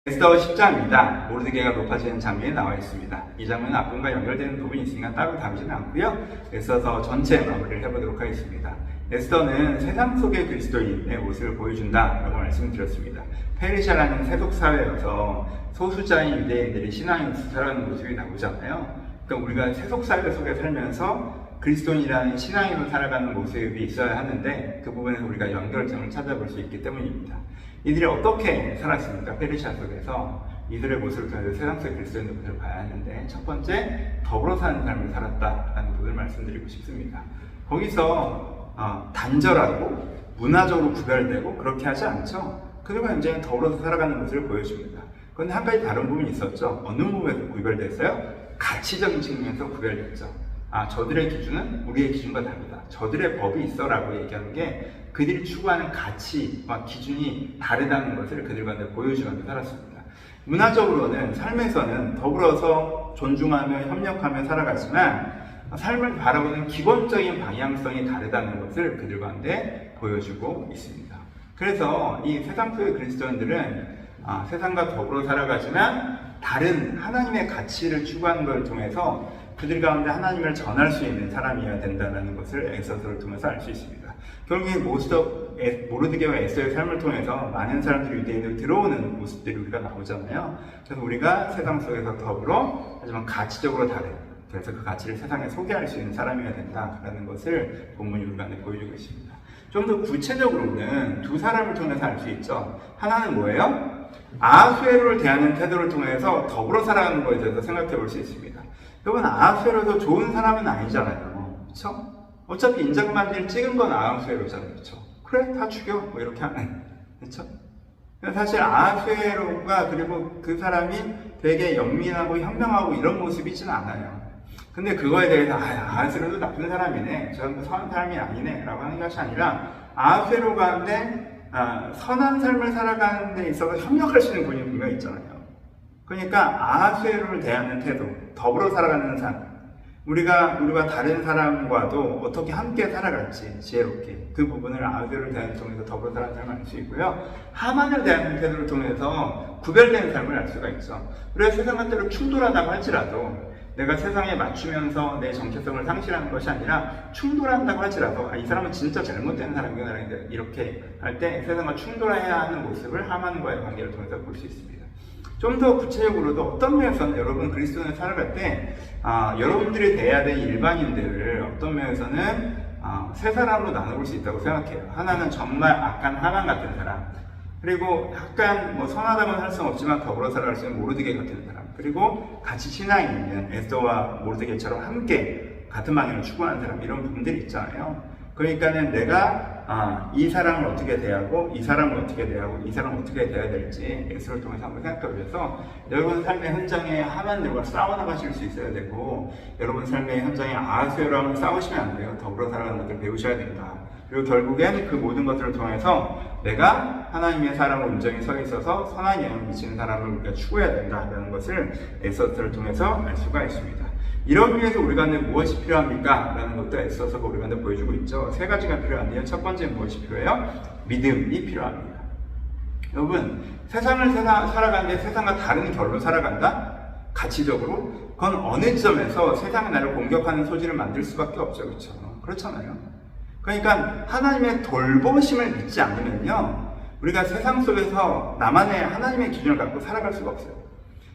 에스더 10장입니다. 모르드게가 높아지는 장면이 나와 있습니다. 이 장면은 앞부분과 연결되는 부분이 있으니까 따로 다루지는 않고요. 에스더 전체 마무리를 해보도록 하겠습니다. 에스더는 세상 속의 그리스도인의 모습을 보여준다라고 말씀드렸습니다. 페르시아라는 세속사회여서 소수자인 유대인들이 신앙인으로 살아가는 모습이 나오잖아요. 그러니까 우리가 세속사회 속에 살면서 그리스도인이라는 신앙인으로 살아가는 모습이 있어야 하는데 그 부분에서 우리가 연결점을 찾아볼 수 있기 때문입니다. 이들이 어떻게 살았습니까? 페르시아 속에서 이들의 모습을 통해서 세상 속의 그리스도인의 모습을 봐야 하는데 첫 번째, 더불어 사는 삶을 살았다라는 부분을 말씀드리고 싶습니다. 거기서 단절하고 문화적으로 구별되고 그렇게 하지 않죠. 그리고 현재는 더불어서 살아가는 모습을 보여줍니다. 그런데 한 가지 다른 부분이 있었죠. 어느 부분에서 구별됐어요? 가치적인 측면에서 구별됐죠. 저들의 기준은 우리의 기준과 다르다. 저들의 법이 있어라고 얘기하는 게 그들이 추구하는 가치와 기준이 다르다는 것을 그들 가운데 보여주면서 살았습니다. 문화적으로는 삶에서는 더불어서 존중하며 협력하며 살아가지만 삶을 바라보는 기본적인 방향성이 다르다는 것을 그들 가운데 보여주고 있습니다. 그래서 이 세상 속의 그리스도인들은 세상과 더불어 살아가지만 다른 하나님의 가치를 추구하는 것을 통해서 그들 가운데 하나님을 전할 수 있는 사람이어야 된다는 것을 에스더를 통해서 알 수 있습니다. 결국에 모르드게와 에스더의 삶을 통해서 많은 사람들이 유대인으로 들어오는 모습들이 우리가 나오잖아요. 그래서 우리가 세상 속에서 더불어 하지만 가치적으로 다른, 그래서 그 가치를 세상에 소개할 수 있는 사람이어야 된다라는 것을 본문이 우리 가운데 보여주고 있습니다. 좀 더 구체적으로는 두 사람을 통해서 알 수 있죠. 하나는 뭐예요? 아하수에로를 대하는 태도를 통해서 더불어 살아가는 것에 대해서 생각해 볼 수 있습니다. 여러분, 아하수에로도 좋은 사람은 아니잖아요. 그렇죠? 어차피 인장반지를 찍은 건 아하수에로잖아요. 그렇죠? 그래, 다 죽여. 뭐 이렇게 하는. 그렇죠? 사실 아하수에로가 그리고 그 사람이 되게 연민하고 현명하고 이런 모습이진 않아요. 근데 그거에 대해서 아하수에로도 나쁜 사람이네, 저는 선한 사람이 아니네 라고 하는 것이 아니라 아하수에로 가운데 선한 삶을 살아가는 데 있어서 협력할 수 있는 분이 분명히 있잖아요. 그러니까 아하수에로를 대하는 태도, 더불어 살아가는 삶, 우리가 다른 사람과도 어떻게 함께 살아갈지 지혜롭게 그 부분을 아하수에로를 대하는 통해서 더불어 살아가는 삶을 알 수 있고요. 하만을 대하는 태도를 통해서 구별된 삶을 알 수가 있죠. 우리가 세상과 때로 충돌하다고 할지라도 내가 세상에 맞추면서 내 정체성을 상실하는 것이 아니라 충돌한다고 할지라도 이 사람은 진짜 잘못된 사람이구나 이렇게 할 때 세상과 충돌해야 하는 모습을 하만과의 관계를 통해서 볼 수 있습니다. 좀 더 구체적으로도 어떤 면에서는 여러분 그리스도인을 살아갈 때 여러분들이 돼야 될 일반인들을 어떤 면에서는 세 사람으로 나눠볼 수 있다고 생각해요. 하나는 정말 악한 하만 같은 사람, 그리고 약간 선하다고는 할 수는 없지만 더불어 살아갈 수 있는 모르드게 같은 사람, 그리고 같이 신앙이 있는 에스더와 모르드게처럼 함께 같은 방향을 추구하는 사람, 이런 분들이 있잖아요. 그러니까는 내가 이 사람을 어떻게 대하고 이 사람을 어떻게 대하고 이 사람을 어떻게 대해야 될지 에스더를 통해서 한번 생각해 보셔서 여러분 삶의 현장에 하만들과 싸워나가실 수 있어야 되고, 여러분 삶의 현장에 아하수에로랑 싸우시면 안 돼요. 더불어 살아가는 것을 배우셔야 된다. 그리고 결국엔 그 모든 것들을 통해서 내가 하나님의 사람을 온전히 서 있어서 선한 영향을 미치는 사람을 우리가 추구해야 된다는 것을 에스더를 통해서 알 수가 있습니다. 이런 위해서 우리가 무엇이 필요합니까? 라는 것도 에스더서가 우리가 보여주고 있죠. 세 가지가 필요한데요. 첫 번째 무엇이 필요해요? 믿음이 필요합니다. 여러분, 세상을 살아가는데 세상과 다른 결로 살아간다? 가치적으로? 그건 어느 지점에서 세상이 나를 공격하는 소지를 만들 수밖에 없죠. 그렇죠? 그렇잖아요. 그러니까 하나님의 돌보심을 믿지 않으면요, 우리가 세상 속에서 나만의 하나님의 기준을 갖고 살아갈 수가 없어요.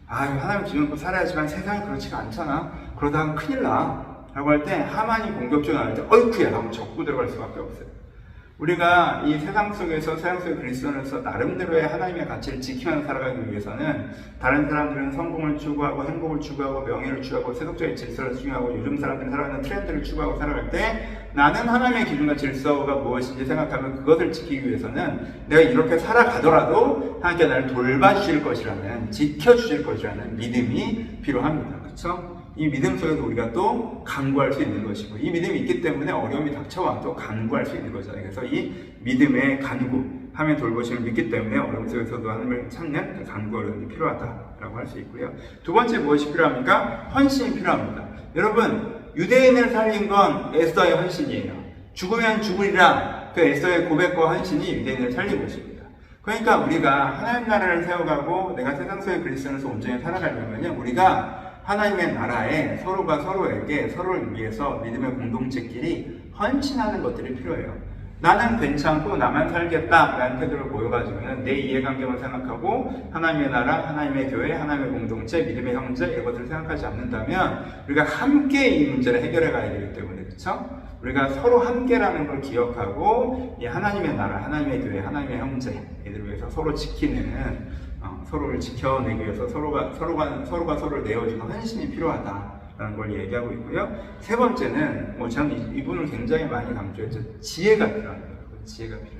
하나님의 기준을 갖고 살아야지만 세상이 그렇지가 않잖아. 그러다가 큰일 나. 라고 할 때 하만이 공격적으로 나올 때 어이쿠야 하고 적고 들어갈 수밖에 없어요. 우리가 이 세상 속에서 세상 속의 그리스도인으로서 나름대로의 하나님의 가치를 지키면서 살아가기 위해서는 다른 사람들은 성공을 추구하고 행복을 추구하고 명예를 추구하고 세속적인 질서를 추구하고 요즘 사람들이 살아가는 트렌드를 추구하고 살아갈 때 나는 하나님의 기준과 질서가 무엇인지 생각하면 그것을 지키기 위해서는 내가 이렇게 살아가더라도 하나님께 나를 돌봐주실 것이라는, 지켜주실 것이라는 믿음이 필요합니다. 그렇죠? 이 믿음 속에서 우리가 또 간구할 수 있는 것이고, 이 믿음이 있기 때문에 어려움이 닥쳐와도 간구할 수 있는 거잖아요. 그래서 이 믿음의 간구, 하나님의 돌보심을 믿기 때문에 어려움 속에서도 하나님을 찾는 간구 어려움이 필요하다라고 할 수 있고요. 두 번째 무엇이 필요합니까? 헌신이 필요합니다. 여러분, 유대인을 살린 건 에스더의 헌신이에요. 죽으면 죽으리라, 그 에스더의 고백과 헌신이 유대인을 살린 것입니다. 그러니까 우리가 하나님 나라를 세워가고 내가 세상 속의 그리스도인으로서 온전히 살아가려면 우리가 하나님의 나라에 서로가 서로에게 서로를 위해서 믿음의 공동체끼리 헌신하는 것들이 필요해요. 나는 괜찮고 나만 살겠다라는 태도를 보여가지고는 내 이해관계만 생각하고 하나님의 나라, 하나님의 교회, 하나님의 공동체, 믿음의 형제 이것들을 생각하지 않는다면 우리가 함께 이 문제를 해결해 가야 되기 때문에 그렇죠? 우리가 서로 함께라는 걸 기억하고 이 하나님의 나라, 하나님의 교회, 하나님의 형제 이들을 위해서 서로 지키는 서로를 지켜내기 위해서 서로가 서로를 내어주는 헌신이 필요하다라는 걸 얘기하고 있고요. 세 번째는 저는 이분을 굉장히 많이 강조했죠. 지혜가 필요합니다. 지혜가 필요해요.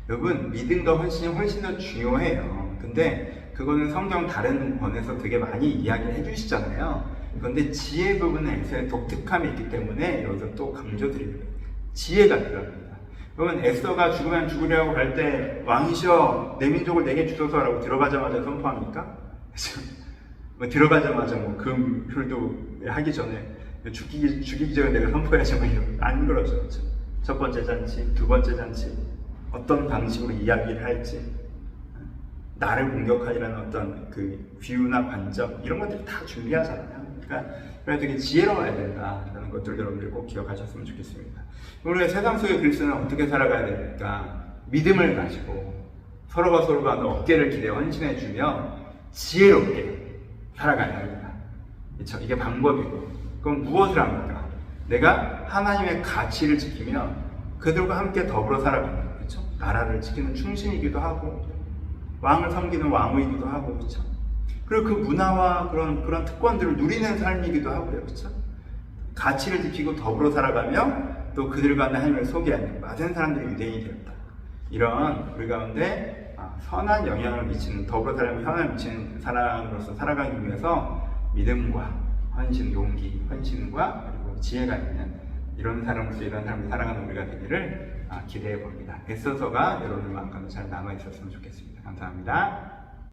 여러분 믿음과 헌신이 훨씬 더 중요해요. 근데 그거는 성경 다른 권에서 되게 많이 이야기를 해주시잖아요. 그런데 지혜 부분에서의 독특함이 있기 때문에 여기서 또 강조드립니다. 지혜가 필요합니다. 그러면 에스더가 죽으면 죽으려고 할 때 왕이시여 내 민족을 내게 주소서라고 들어가자마자 선포합니까? 들어가자마자 금휼도 하기 전에 죽이기 전에 내가 선포해야지 안 그러죠. 그렇죠? 첫 번째 잔치, 두 번째 잔치 어떤 방식으로 이야기를 할지 나를 공격하리라는 어떤 그 비유나 관점 이런 것들을 다 준비하잖아요. 그러니까 되게 지혜로워야 된다라는 것들 여러분들 꼭 기억하셨으면 좋겠습니다. 우리가 세상 속의 그리스도는 어떻게 살아가야 됩니까? 믿음을 가지고 서로가 어깨를 기대어 헌신해주며 지혜롭게 살아가야 합니다. 그렇죠? 이게 방법이고 그럼 무엇을 합니까? 내가 하나님의 가치를 지키며 그들과 함께 더불어 살아갑니다. 그렇죠? 나라를 지키는 충신이기도 하고 왕을 섬기는 왕후이기도 하고 그렇죠? 그리고 그 문화와 그런 특권들을 누리는 삶이기도 하고요. 그렇죠? 가치를 지키고 더불어 살아가며 또 그들과 하나님을 소개하는 많은 사람들이 유대인이 되었다. 이런 우리 가운데 선한 영향을 미치는 더불어 살아가며 선한 미치는 사람으로서 살아가기 위해서 믿음과 헌신, 용기, 헌신과 그리고 지혜가 있는 이런 사람으로서 이런 사람이 살아가는 우리가 되기를 기대해 봅니다. 애써서가 여러분들 마음가짐 잘 남아 있었으면 좋겠습니다. 감사합니다.